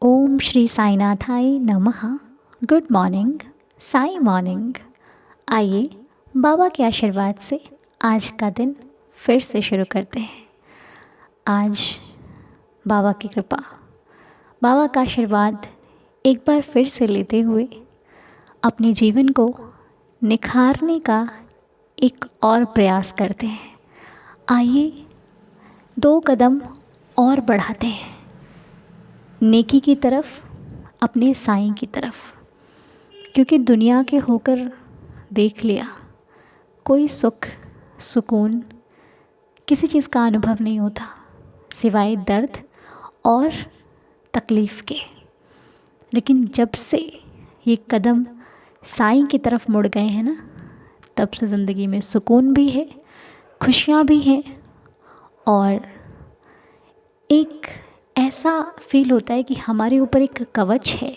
ओम श्री साईनाथाय नमः। Good morning, Sai morning. आइए बाबा के आशीर्वाद से आज का दिन फिर से शुरू करते हैं। आज बाबा की कृपा, बाबा का आशीर्वाद एक बार फिर से लेते हुए अपने जीवन को निखारने का एक और प्रयास करते हैं। आइए 2 कदम और बढ़ाते हैं, नेकी की तरफ, अपने साईं की तरफ। क्योंकि दुनिया के होकर देख लिया, कोई सुख सुकून किसी चीज़ का अनुभव नहीं होता सिवाय दर्द और तकलीफ़ के। लेकिन जब से ये कदम साईं की तरफ मुड़ गए हैं ना, तब से ज़िंदगी में सुकून भी है, खुशियाँ भी हैं और एक ऐसा फील होता है कि हमारे ऊपर एक कवच है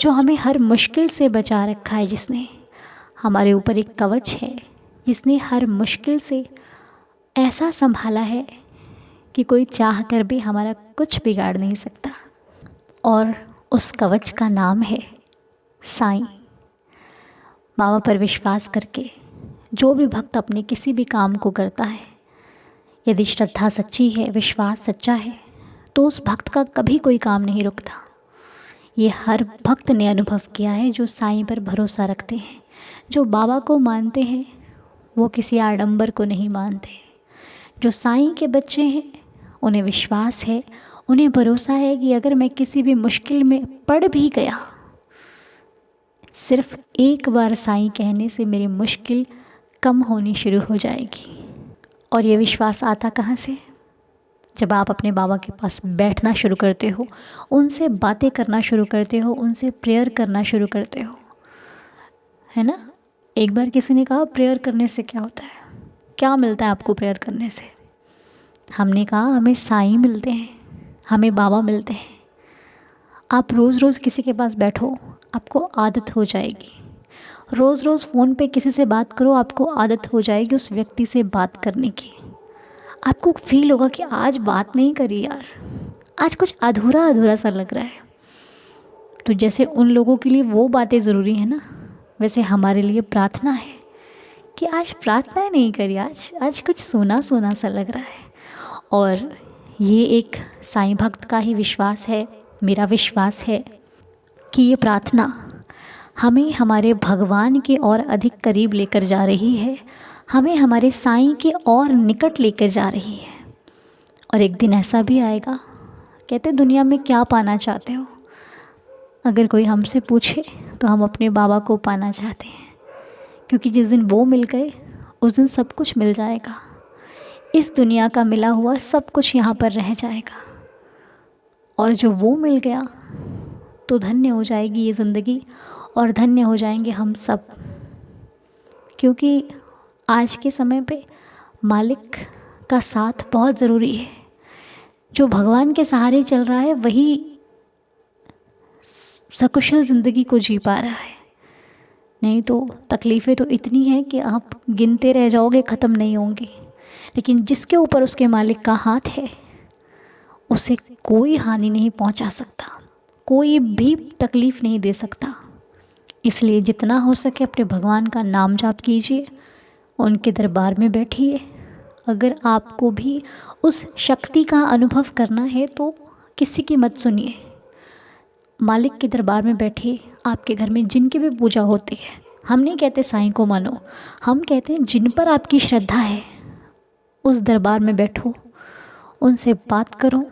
जो हमें हर मुश्किल से बचा रखा है। जिसने हमारे ऊपर एक कवच है, जिसने हर मुश्किल से ऐसा संभाला है कि कोई चाह कर भी हमारा कुछ बिगाड़ नहीं सकता। और उस कवच का नाम है साईं। बाबा पर विश्वास करके जो भी भक्त अपने किसी भी काम को करता है, यदि श्रद्धा सच्ची है, विश्वास सच्चा है, तो उस भक्त का कभी कोई काम नहीं रुकता। ये हर भक्त ने अनुभव किया है। जो साईं पर भरोसा रखते हैं, जो बाबा को मानते हैं, वो किसी आडंबर को नहीं मानते। जो साईं के बच्चे हैं, उन्हें विश्वास है, उन्हें भरोसा है कि अगर मैं किसी भी मुश्किल में पड़ भी गया, सिर्फ एक बार साईं कहने से मेरी मुश्किल कम होनी शुरू हो जाएगी। और ये विश्वास आता कहाँ से? जब आप अपने बाबा के पास बैठना शुरू करते हो, उनसे बातें करना शुरू करते हो, उनसे प्रेयर करना शुरू करते हो, है ना। एक बार किसी ने कहा प्रेयर करने से क्या होता है, क्या मिलता है आपको प्रेयर करने से? हमने कहा हमें साईं मिलते हैं, हमें बाबा मिलते हैं। आप रोज़ रोज़ किसी के पास बैठो, आपको आदत हो जाएगी। रोज़ रोज़ फ़ोन पे किसी से बात करो, आपको आदत हो जाएगी उस व्यक्ति से बात करने की। आपको फील होगा कि आज बात नहीं करी यार, आज कुछ अधूरा अधूरा सा लग रहा है। तो जैसे उन लोगों के लिए वो बातें ज़रूरी है ना, वैसे हमारे लिए प्रार्थना है कि आज प्रार्थना नहीं करी, आज कुछ सोना सोना सा लग रहा है। और ये एक साईं भक्त का ही विश्वास है, मेरा विश्वास है कि ये प्रार्थना हमें हमारे भगवान के और अधिक करीब लेकर जा रही है, हमें हमारे साईं के और निकट लेकर जा रही है। और एक दिन ऐसा भी आएगा, कहते दुनिया में क्या पाना चाहते हो? अगर कोई हमसे पूछे तो हम अपने बाबा को पाना चाहते हैं, क्योंकि जिस दिन वो मिल गए उस दिन सब कुछ मिल जाएगा। इस दुनिया का मिला हुआ सब कुछ यहाँ पर रह जाएगा, और जो वो मिल गया तो धन्य हो जाएगी ये ज़िंदगी और धन्य हो जाएंगे हम सब। क्योंकि आज के समय पे मालिक का साथ बहुत ज़रूरी है। जो भगवान के सहारे चल रहा है वही सकुशल ज़िंदगी को जी पा रहा है। नहीं तो तकलीफ़ें तो इतनी हैं कि आप गिनते रह जाओगे, ख़त्म नहीं होंगी। लेकिन जिसके ऊपर उसके मालिक का हाथ है, उसे कोई हानि नहीं पहुंचा सकता, कोई भी तकलीफ़ नहीं दे सकता। इसलिए जितना हो सके अपने भगवान का नाम जाप कीजिए, उनके दरबार में बैठिए। अगर आपको भी उस शक्ति का अनुभव करना है तो किसी की मत सुनिए, मालिक के दरबार में बैठिए। आपके घर में जिनकी भी पूजा होती है, हम नहीं कहते साईं को मानो, हम कहते हैं जिन पर आपकी श्रद्धा है उस दरबार में बैठो, उनसे बात करो,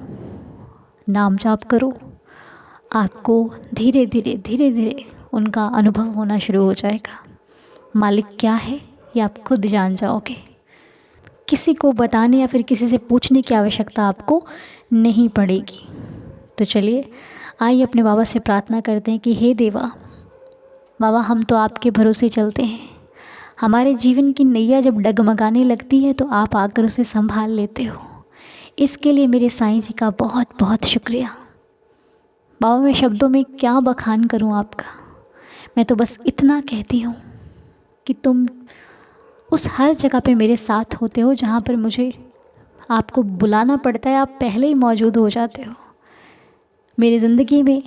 नाम जाप करो। आपको धीरे धीरे उनका अनुभव होना शुरू हो जाएगा। मालिक क्या है ये आप खुद जान जाओगे। किसी को बताने या फिर किसी से पूछने की आवश्यकता आपको नहीं पड़ेगी। तो चलिए आइए अपने बाबा से प्रार्थना करते हैं कि हे देवा, बाबा हम तो आपके भरोसे चलते हैं। हमारे जीवन की नैया जब डगमगाने लगती है तो आप आकर उसे संभाल लेते हो। इसके लिए मेरे साईं जी का बहुत बहुत शुक्रिया। बाबा मैं शब्दों में क्या बखान करूं आपका, मैं तो बस इतना कहती हूँ कि तुम उस हर जगह पे मेरे साथ होते हो जहाँ पर मुझे आपको बुलाना पड़ता है, आप पहले ही मौजूद हो जाते हो। मेरी ज़िंदगी में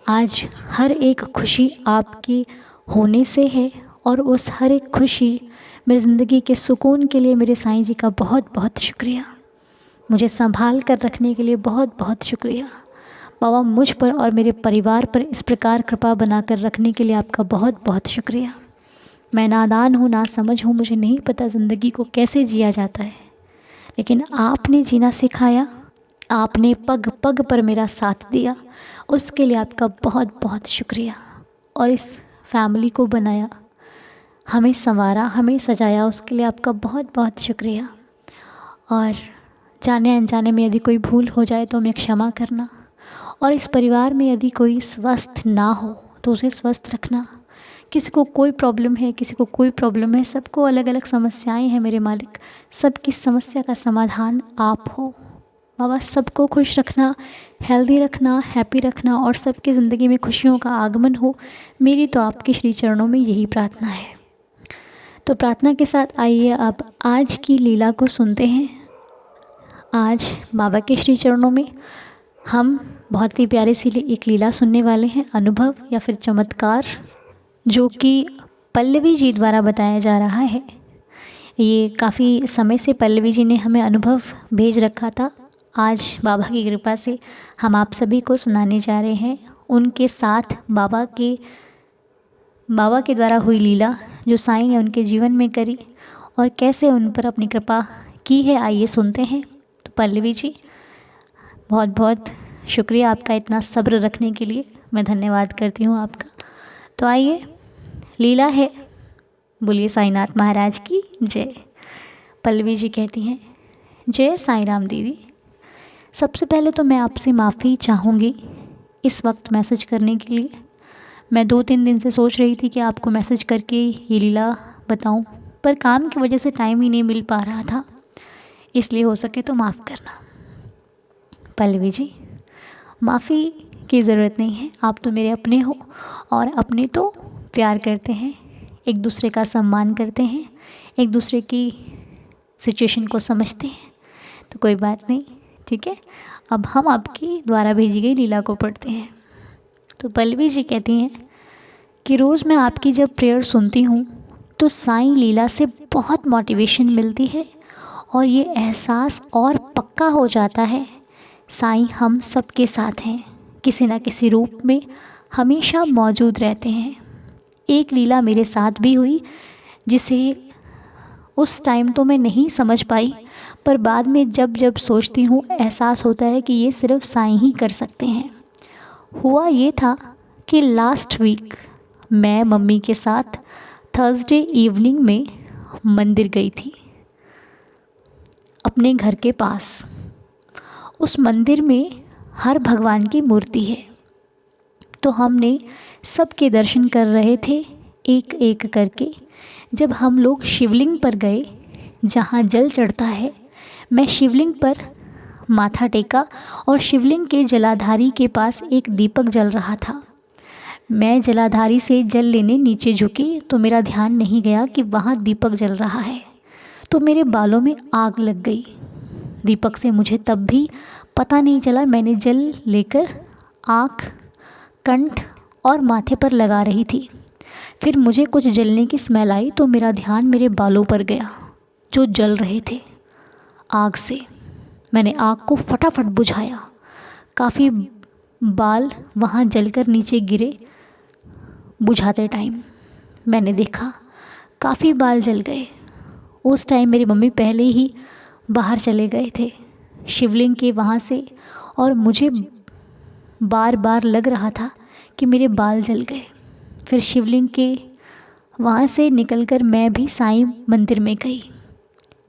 आज हर एक खुशी आपकी होने से है, और उस हर एक खुशी मेरी ज़िंदगी के सुकून के लिए मेरे साईं जी का बहुत बहुत शुक्रिया। मुझे संभाल कर रखने के लिए बहुत बहुत शुक्रिया। बाबा, मुझ पर और मेरे परिवार पर इस प्रकार कृपा बनाकर रखने के लिए आपका बहुत बहुत शुक्रिया। मैं नादान हूँ, ना समझ हूँ, मुझे नहीं पता ज़िंदगी को कैसे जिया जाता है, लेकिन आपने जीना सिखाया, आपने पग पग पर मेरा साथ दिया, उसके लिए आपका बहुत बहुत शुक्रिया। और इस फैमिली को बनाया, हमें संवारा, हमें सजाया, उसके लिए आपका बहुत बहुत शुक्रिया। और जाने अनजाने में यदि कोई भूल हो जाए तो हमें क्षमा करना, और इस परिवार में यदि कोई स्वस्थ ना हो तो उसे स्वस्थ रखना। किसी को कोई प्रॉब्लम है, किसी को कोई प्रॉब्लम है, सबको अलग अलग समस्याएं हैं मेरे मालिक, सबकी समस्या का समाधान आप हो। बाबा, सबको खुश रखना, हेल्दी रखना, हैप्पी रखना, और सबकी ज़िंदगी में खुशियों का आगमन हो। मेरी तो आपके श्री चरणों में यही प्रार्थना है। तो प्रार्थना के साथ आइए अब आज की लीला को सुनते हैं। आज बाबा के श्री चरणों में हम बहुत ही प्यारी सी एक लीला सुनने वाले हैं, अनुभव या फिर चमत्कार, जो कि पल्लवी जी द्वारा बताया जा रहा है। ये काफ़ी समय से पल्लवी जी ने हमें अनुभव भेज रखा था। आज बाबा की कृपा से हम आप सभी को सुनाने जा रहे हैं उनके साथ बाबा के द्वारा हुई लीला, जो साईं ने उनके जीवन में करी और कैसे उन पर अपनी कृपा की है। आइए सुनते हैं। तो पल्लवी जी, बहुत बहुत शुक्रिया आपका इतना सब्र रखने के लिए, मैं धन्यवाद करती हूँ आपका। तो आइए, लीला है। बोलिए साईनाथ महाराज की जय। पल्लवी जी कहती हैं, जय साईं राम दीदी। सबसे पहले तो मैं आपसे माफ़ी चाहूँगी इस वक्त मैसेज करने के लिए। मैं 2-3 दिन से सोच रही थी कि आपको मैसेज करके ये लीला बताऊं, पर काम की वजह से टाइम ही नहीं मिल पा रहा था, इसलिए हो सके तो माफ़ करना। पल्लवी जी, माफ़ी की ज़रूरत नहीं है, आप तो मेरे अपने हो, और अपने तो प्यार करते हैं, एक दूसरे का सम्मान करते हैं, एक दूसरे की सिचुएशन को समझते हैं, तो कोई बात नहीं, ठीक है। अब हम आपकी द्वारा भेजी गई लीला को पढ़ते हैं। तो पल्लवी जी कहती हैं कि रोज़ मैं आपकी जब प्रेयर सुनती हूँ तो साईं लीला से बहुत मोटिवेशन मिलती है, और ये एहसास और पक्का हो जाता है, साईं हम सबके साथ हैं, किसी न किसी रूप में हमेशा मौजूद रहते हैं। एक लीला मेरे साथ भी हुई, जिसे उस टाइम तो मैं नहीं समझ पाई, पर बाद में जब जब सोचती हूँ एहसास होता है कि ये सिर्फ साईं ही कर सकते हैं। हुआ ये था कि लास्ट वीक मैं मम्मी के साथ थर्सडे इवनिंग में मंदिर गई थी, अपने घर के पास। उस मंदिर में हर भगवान की मूर्ति है, तो हमने सबके दर्शन कर रहे थे एक एक करके। जब हम लोग शिवलिंग पर गए, जहाँ जल चढ़ता है, मैं शिवलिंग पर माथा टेका, और शिवलिंग के जलाधारी के पास एक दीपक जल रहा था। मैं जलाधारी से जल लेने नीचे झुकी तो मेरा ध्यान नहीं गया कि वहाँ दीपक जल रहा है, तो मेरे बालों में आग लग गई। दीपक से मुझे तब भी पता नहीं चला। मैंने जल लेकर आँख, कंठ और माथे पर लगा रही थी। फिर मुझे कुछ जलने की स्मेल आई, तो मेरा ध्यान मेरे बालों पर गया जो जल रहे थे आग से। मैंने आग को फटाफट बुझाया। काफ़ी बाल वहाँ जलकर नीचे गिरे। बुझाते टाइम मैंने देखा काफ़ी बाल जल गए। उस टाइम मेरी मम्मी पहले ही बाहर चले गए थे शिवलिंग के वहाँ से, और मुझे बार बार लग रहा था कि मेरे बाल जल गए। फिर शिवलिंग के वहाँ से निकलकर मैं भी साईं मंदिर में गई।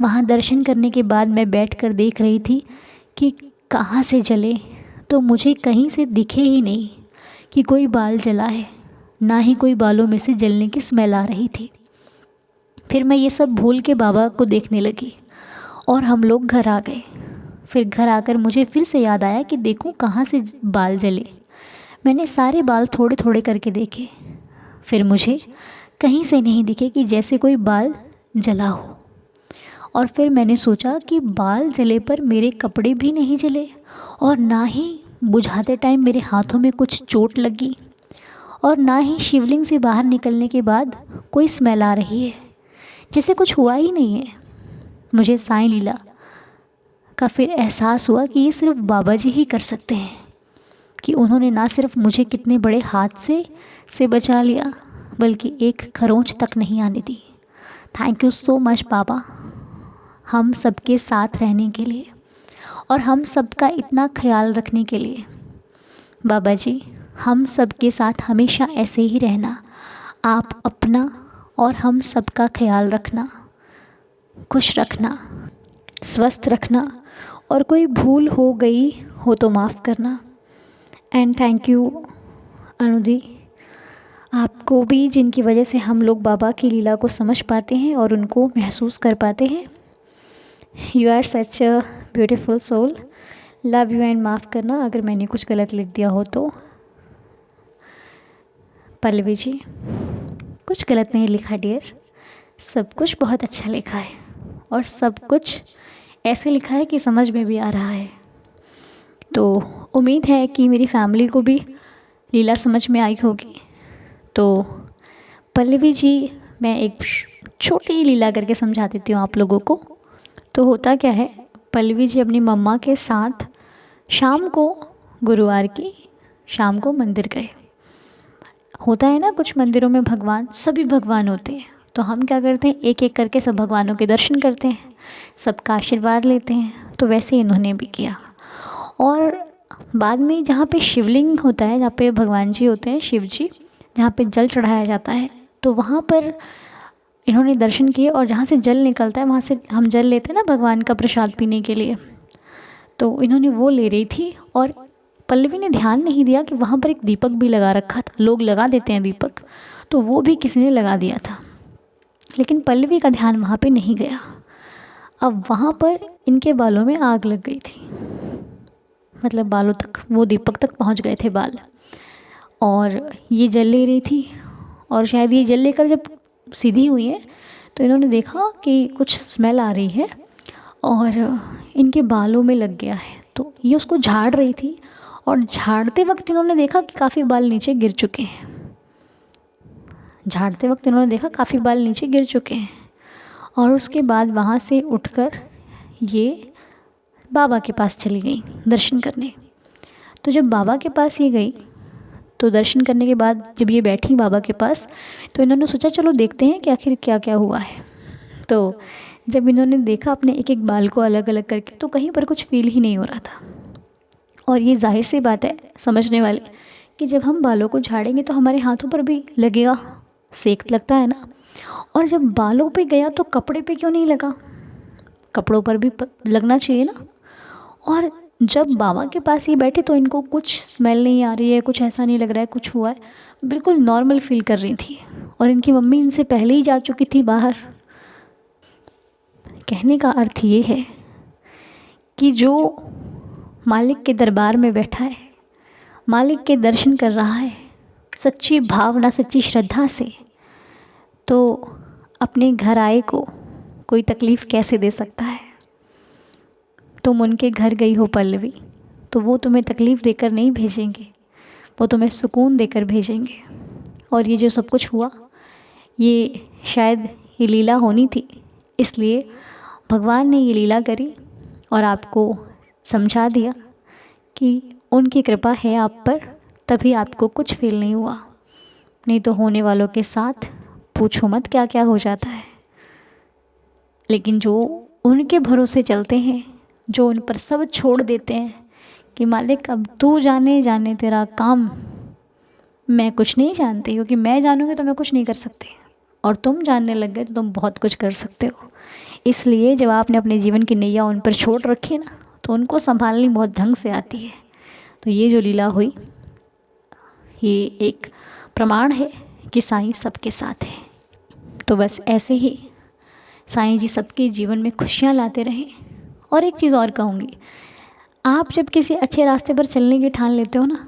वहाँ दर्शन करने के बाद मैं बैठकर देख रही थी कि कहाँ से जले, तो मुझे कहीं से दिखे ही नहीं कि कोई बाल जला है, ना ही कोई बालों में से जलने की स्मेल आ रही थी। फिर मैं ये सब भूल के बाबा को देखने लगी, और हम लोग घर आ गए। फिर घर आकर मुझे फिर से याद आया कि देखूं कहाँ से बाल जले। मैंने सारे बाल थोड़े थोड़े करके देखे, फिर मुझे कहीं से नहीं दिखे कि जैसे कोई बाल जला हो। और फिर मैंने सोचा कि बाल जले पर मेरे कपड़े भी नहीं जले, और ना ही बुझाते टाइम मेरे हाथों में कुछ चोट लगी, और ना ही शिवलिंग से बाहर निकलने के बाद कोई स्मेल आ रही है, जैसे कुछ हुआ ही नहीं है। मुझे साईं लीला का फिर एहसास हुआ कि ये सिर्फ बाबा जी ही कर सकते हैं, कि उन्होंने ना सिर्फ मुझे कितने बड़े हादसे से बचा लिया, बल्कि एक खरोंच तक नहीं आने दी। थैंक यू सो मच बाबा, हम सबके साथ रहने के लिए और हम सबका इतना ख्याल रखने के लिए। बाबा जी, हम सबके साथ हमेशा ऐसे ही रहना, आप अपना और हम सबका ख्याल रखना, खुश रखना, स्वस्थ रखना, और कोई भूल हो गई हो तो माफ़ करना। एंड थैंक यू अनुदी, आपको भी, जिनकी वजह से हम लोग बाबा की लीला को समझ पाते हैं और उनको महसूस कर पाते हैं। You are such a beautiful soul, love you and माफ़ करना अगर मैंने कुछ गलत लिख दिया हो तो। पल्लवी जी, कुछ गलत नहीं लिखा डियर, सब कुछ बहुत अच्छा लिखा है, और सब कुछ ऐसे लिखा है कि समझ में भी आ रहा है। तो उम्मीद है कि मेरी फैमिली को भी लीला समझ में आई होगी। तो पल्लवी जी, मैं एक छोटी लीला करके समझा देती हूँ आप लोगों को। तो होता क्या है, पल्लवी जी अपनी मम्मा के साथ शाम को, गुरुवार की शाम को मंदिर गए। होता है ना, कुछ मंदिरों में भगवान, सभी भगवान होते हैं, तो हम क्या करते हैं, एक एक करके सब भगवानों के दर्शन करते हैं, सबका आशीर्वाद लेते हैं। तो वैसे इन्होंने भी किया, और बाद में जहाँ पे शिवलिंग होता है, जहाँ पे भगवान जी होते हैं, शिव जी, जहाँ पे जल चढ़ाया जाता है, तो वहाँ पर इन्होंने दर्शन किए। और जहाँ से जल निकलता है, वहाँ से हम जल लेते हैं ना भगवान का प्रसाद पीने के लिए, तो इन्होंने वो ले रही थी। और पल्लवी ने ध्यान नहीं दिया कि वहाँ पर एक दीपक भी लगा रखा था, लोग लगा देते हैं दीपक, तो वो भी किसी ने लगा दिया था, लेकिन पल्लवी का ध्यान वहाँ पे नहीं गया। अब वहाँ पर इनके बालों में आग लग गई थी, मतलब बालों तक, वो दीपक तक पहुँच गए थे बाल, और ये जल ले रही थी। और शायद ये जल लेकर जब सीधी हुई है, तो इन्होंने देखा कि कुछ स्मेल आ रही है और इनके बालों में लग गया है। तो ये उसको झाड़ रही थी, और झाड़ते वक्त इन्होंने देखा कि काफ़ी बाल नीचे गिर चुके हैं। झाड़ते वक्त इन्होंने देखा काफ़ी बाल नीचे गिर चुके हैं, और उसके बाद वहाँ से उठकर ये बाबा के पास चली गई दर्शन करने। तो जब बाबा के पास ये गई, तो दर्शन करने के बाद जब ये बैठी बाबा के पास, तो इन्होंने सोचा चलो देखते हैं कि आखिर क्या क्या हुआ है। तो जब इन्होंने देखा अपने एक एक बाल को अलग अलग करके, तो कहीं पर कुछ फील ही नहीं हो रहा था। और ये जाहिर सी बात है समझने वाले, कि जब हम बालों को झाड़ेंगे तो हमारे हाथों पर भी लगेगा, सेक लगता है ना। और जब बालों पे गया तो कपड़े पे क्यों नहीं लगा, कपड़ों पर भी लगना चाहिए ना। और जब बाबा के पास ये बैठे तो इनको कुछ स्मेल नहीं आ रही है, कुछ ऐसा नहीं लग रहा है कुछ हुआ है, बिल्कुल नॉर्मल फील कर रही थी। और इनकी मम्मी इनसे पहले ही जा चुकी थी बाहर। कहने का अर्थ ये है कि जो मालिक के दरबार में बैठा है, मालिक के दर्शन कर रहा है सच्ची भावना, सच्ची श्रद्धा से, तो अपने घर आए को कोई तकलीफ़ कैसे दे सकता है। तुम उनके घर गई हो पल्लवी, तो वो तुम्हें तकलीफ़ देकर नहीं भेजेंगे, वो तुम्हें सुकून देकर भेजेंगे। और ये जो सब कुछ हुआ, ये शायद ये लीला होनी थी, इसलिए भगवान ने ये लीला करी और आपको समझा दिया कि उनकी कृपा है आप पर, तभी आपको कुछ फील नहीं हुआ। नहीं तो होने वालों के साथ पूछो मत क्या क्या हो जाता है। लेकिन जो उनके भरोसे चलते हैं, जो उन पर सब छोड़ देते हैं कि मालिक अब तू जाने जाने तेरा काम, मैं कुछ नहीं जानती, क्योंकि मैं जानूँगी तो मैं कुछ नहीं कर सकती, और तुम जानने लग गए तो तुम बहुत कुछ कर सकते हो। इसलिए जब आपने अपने जीवन की नैया उन पर छोड़ रखी ना, तो उनको संभालनी बहुत ढंग से आती है। तो ये जो लीला हुई, ये एक प्रमाण है कि साईं सबके साथ है। तो बस ऐसे ही साईं जी सबके जीवन में खुशियाँ लाते रहें। और एक चीज़ और कहूँगी, आप जब किसी अच्छे रास्ते पर चलने की ठान लेते हो ना,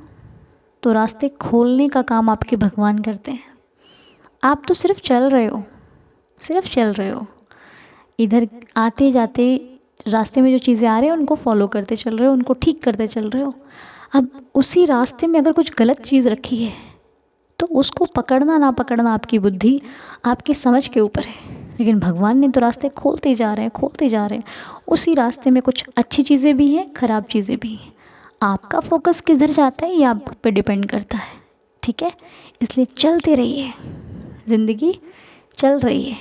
तो रास्ते खोलने का काम आपके भगवान करते हैं। आप तो सिर्फ चल रहे हो, सिर्फ चल रहे हो, इधर आते जाते रास्ते में जो चीज़ें आ रही हैं उनको फॉलो करते चल रहे हो, उनको ठीक करते चल रहे हो। अब उसी रास्ते में अगर कुछ गलत चीज़ रखी है तो उसको पकड़ना ना पकड़ना आपकी बुद्धि, आपकी समझ के ऊपर है। लेकिन भगवान ने तो रास्ते खोलते जा रहे हैं, खोलते जा रहे हैं। उसी रास्ते में कुछ अच्छी चीज़ें भी हैं, ख़राब चीज़ें भी हैं। आपका फोकस किधर जाता है ये आप पे डिपेंड करता है, ठीक है। इसलिए चलते रहिए, ज़िंदगी चल रही है,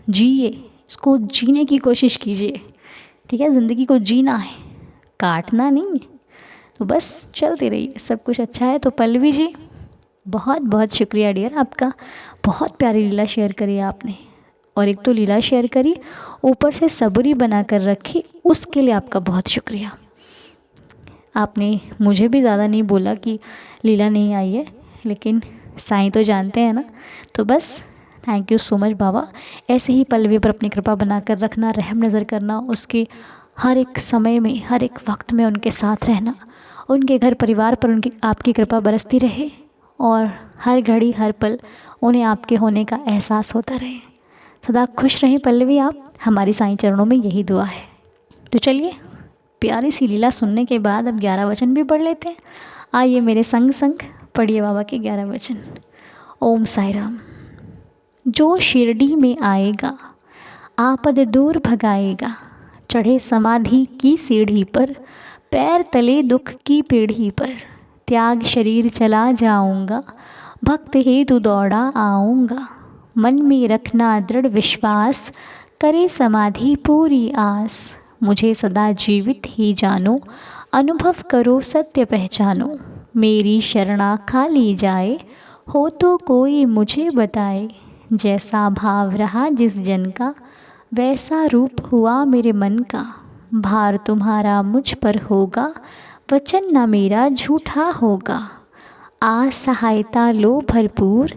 जिए, इसको जीने की कोशिश कीजिए, ठीक है। ज़िंदगी को जीना है, काटना नहीं है। तो बस चलते रहिए, सब कुछ अच्छा है। तो पल्लवी जी, बहुत बहुत शुक्रिया डियर, आपका। बहुत प्यारी लीला शेयर करी आपने, और एक तो लीला शेयर करी, ऊपर से सबूरी बना कर रखी, उसके लिए आपका बहुत शुक्रिया। आपने मुझे भी ज़्यादा नहीं बोला कि लीला नहीं आई है, लेकिन साईं तो जानते हैं ना। तो बस थैंक यू सो मच बाबा। ऐसे ही पल्लवी पर अपनी कृपा बना कर रखना, रहम नज़र करना, उसके हर एक समय में, हर एक वक्त में उनके साथ रहना, उनके घर परिवार पर उनकी आपकी कृपा बरसती रहे, और हर घड़ी हर पल उन्हें आपके होने का एहसास होता रहे। सदा खुश रहें पल्लवी आप, हमारी साईं चरणों में यही दुआ है। तो चलिए, प्यारी सी लीला सुनने के बाद अब 11 वचन भी पढ़ लेते हैं। आइए मेरे संग संग पढ़िए बाबा के 11 वचन। ओम साई राम। जो शिरडी में आएगा आपद दूर भगाएगा, चढ़े समाधि की सीढ़ी पर, पैर तले दुख की पीढ़ी पर, त्याग शरीर चला जाऊंगा, भक्त हेतु दौड़ा आऊँगा, मन में रखना दृढ़ विश्वास, करे समाधि पूरी आस, मुझे सदा जीवित ही जानो, अनुभव करो सत्य पहचानो, मेरी शरणा खा ली जाए, हो तो कोई मुझे बताए, जैसा भाव रहा जिस जन का, वैसा रूप हुआ मेरे मन का, भार तुम्हारा मुझ पर होगा, वचन न मेरा झूठा होगा, आस सहायता लो भरपूर,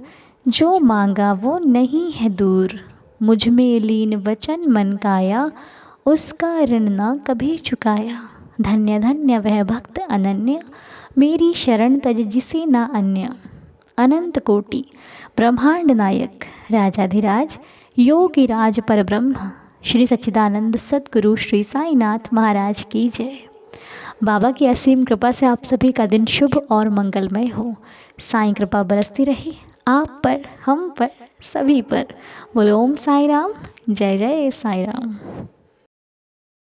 जो मांगा वो नहीं है दूर, मुझ में लीन वचन मन काया, उसका ऋण न कभी चुकाया, धन्य धन्य वह भक्त अनन्य, मेरी शरण तज जिसे न अन्य, अनंत कोटि ब्रह्मांड नायक राजाधिराज योगिराज परब्रह्म श्री सच्चिदानंद सद्गुरु श्री साईनाथ महाराज की जय। बाबा की असीम कृपा से आप सभी का दिन शुभ और मंगलमय हो। साईं कृपा बरसती रहे आप पर, हम पर, सभी पर। बोलो ओम साई राम, जय जय साई राम।